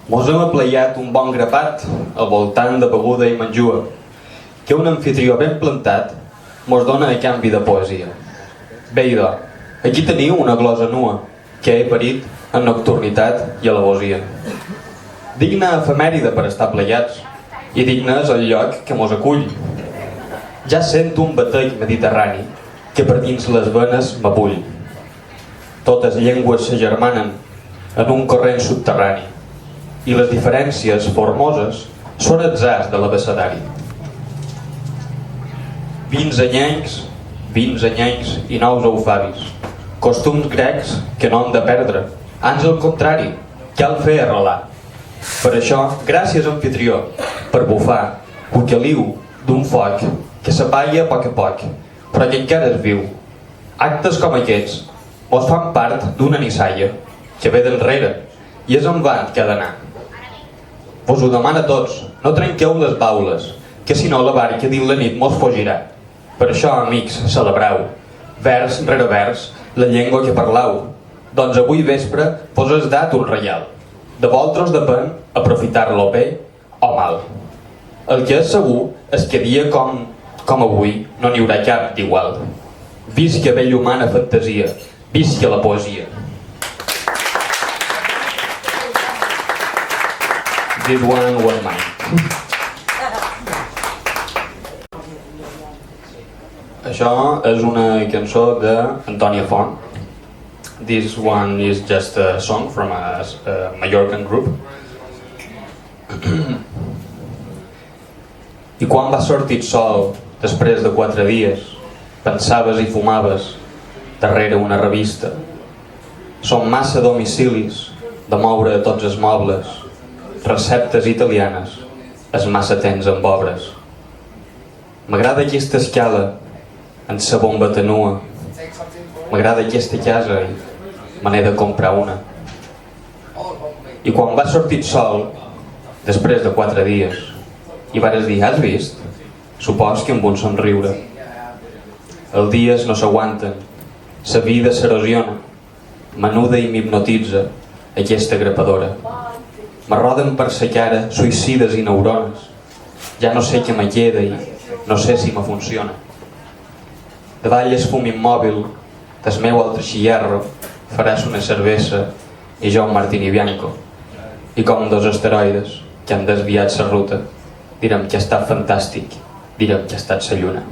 Mos hem apleiat un bon grapat al voltant de beguda i menjua, que un anfitrió ben plantat mos dona a canvi de poesia. Bé, idò, aquí teniu una glosa nua, que he parit en nocturnitat i alevosia. Digna efemèride per estar pleiats, i digne és el lloc que mos acull. Ja sento un batec mediterrani que per dins les venes m'abull. Totes llengües s'agermanen en un corrent subterrani, i les diferències formoses són atzars de l'abecedari. Vins anyencs i nous eufabis, costums grecs que no hem de perdre, ans al contrari, cal fer arrelar. Per això, gràcies anfitrió, per bufar cucaliu d'un foc que s'apaga a poc, però que encara és viu. Actes com aquests mos fan part d'una nissaia que ve d'enrere i és en van que ha d'anar. Vos ho demana a tots, no trenqueu les baules, que si no la barca dins la nit mos fugirà. Per això, amics, celebrau, vers rere vers, la llengua que parlau. Doncs avui vespre vos has dat un reial. De vosaltres depèn aprofitar-lo bé o mal. El que és segur és que dia com avui no n'hi haurà cap d'igual. Visca bella humana fantasia, visca la poesia. This one was mine. Això és una cançó d'Antònia Font. This one is just a song from a Mallorcan group. I quan va sortir el sol, després de 4 dies, pensaves i fumaves darrere una revista. Són massa domicilis de moure tots els mobles, receptes italianes, és massa temps amb obres. M'agrada aquesta escala en sa bomba tenua, m'agrada aquesta casa i me n'he de comprar una. I quan va sortir el sol, després de 4 dies, i vares dir, has vist? Supos que amb un somriure. Els dies no s'aguanten, sa vida s'erosiona, menuda i m'hipnotitza aquesta grapadora. M'arroden per sa cara suïcides i neurones. Ja no sé què me queda i no sé si me funciona. Davall el fum immòbil del meu altre xillarro faràs una cervesa i jo un martini bianco. I com 2 asteroides que han desviat sa ruta, direm que ha estat fantàstic, direm que ha estat sa lluna.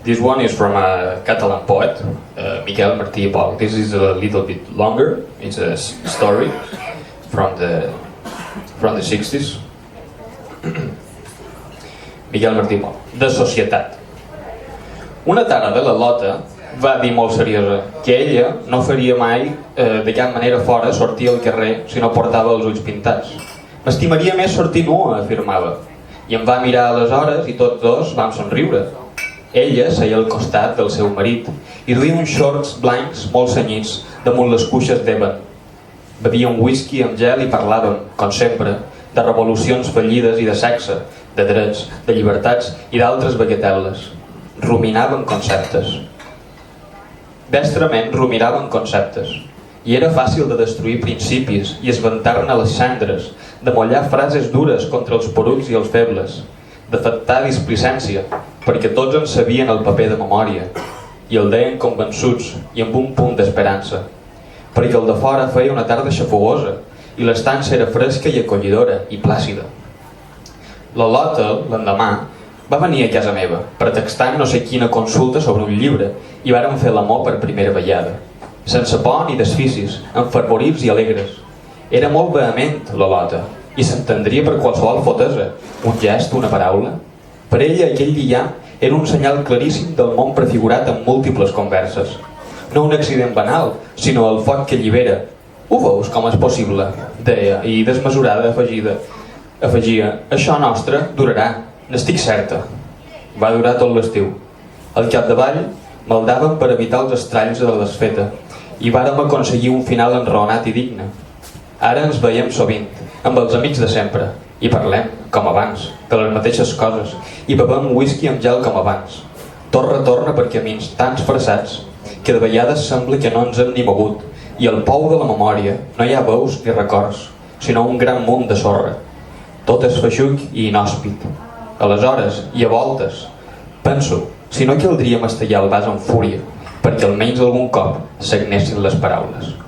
This one is from a Catalan poet, Miquel Martí i Pol. This is a little bit longer. It's a story from the 60s. Miquel Martí i Pol. De societat. Una tara de la Lota va dir molt seriosa que ella no faria mai de cap manera fora sortir al carrer si no portava els ulls pintats. M'estimaria més sortir nua, afirmava. I em va mirar aleshores i tots dos vam somriure. Ella seia al costat del seu marit i duia uns shorts blancs molt cenyits damunt les cuixes d'eben. Bevia un whisky amb gel i parlaven, com sempre, de revolucions fallides i de sexe, de drets, de llibertats i d'altres bagatel·les. Ruminaven conceptes. Destrament ruminaven conceptes. I era fàcil de destruir principis i esventar-ne les cendres, de mollar frases dures contra els porucs i els febles, d'afectar displicència, perquè tots en sabien el paper de memòria i el deien convençuts i amb un punt d'esperança, perquè el de fora feia una tarda xafogosa i l'estança era fresca i acollidora i plàcida. La Lota, l'endemà, va venir a casa meva, pretextant no sé quina consulta sobre un llibre, i vàrem fer l'amor per primera vegada, sense por ni desficis, enfervorits i alegres. Era molt vehement, la Lota, i s'entendria per qualsevol fotesa, un gest, una paraula. Per ella aquell dia era un senyal claríssim del món prefigurat en múltiples converses. No un accident banal, sinó el foc que allibera. Ho veus com és possible? Deia, i desmesurada afegia, això nostre durarà, n'estic certa. Va durar tot l'estiu. Al capdavall maldaven per evitar els estralls de la desfeta i vàrem aconseguir un final enraonat i digne. Ara ens veiem sovint, amb els amics de sempre, i parlem, com abans, de les mateixes coses, i bevem whisky amb gel com abans. Tot retorna per camins tan fressats que de vegades sembla que no ens hem ni mogut, i al pou de la memòria no hi ha veus ni records, sinó un gran munt de sorra. Tot és feixuc i inhòspit. Aleshores, i a voltes, penso, si no caldria mastallar el vas amb fúria, perquè almenys algun cop sagnessin les paraules.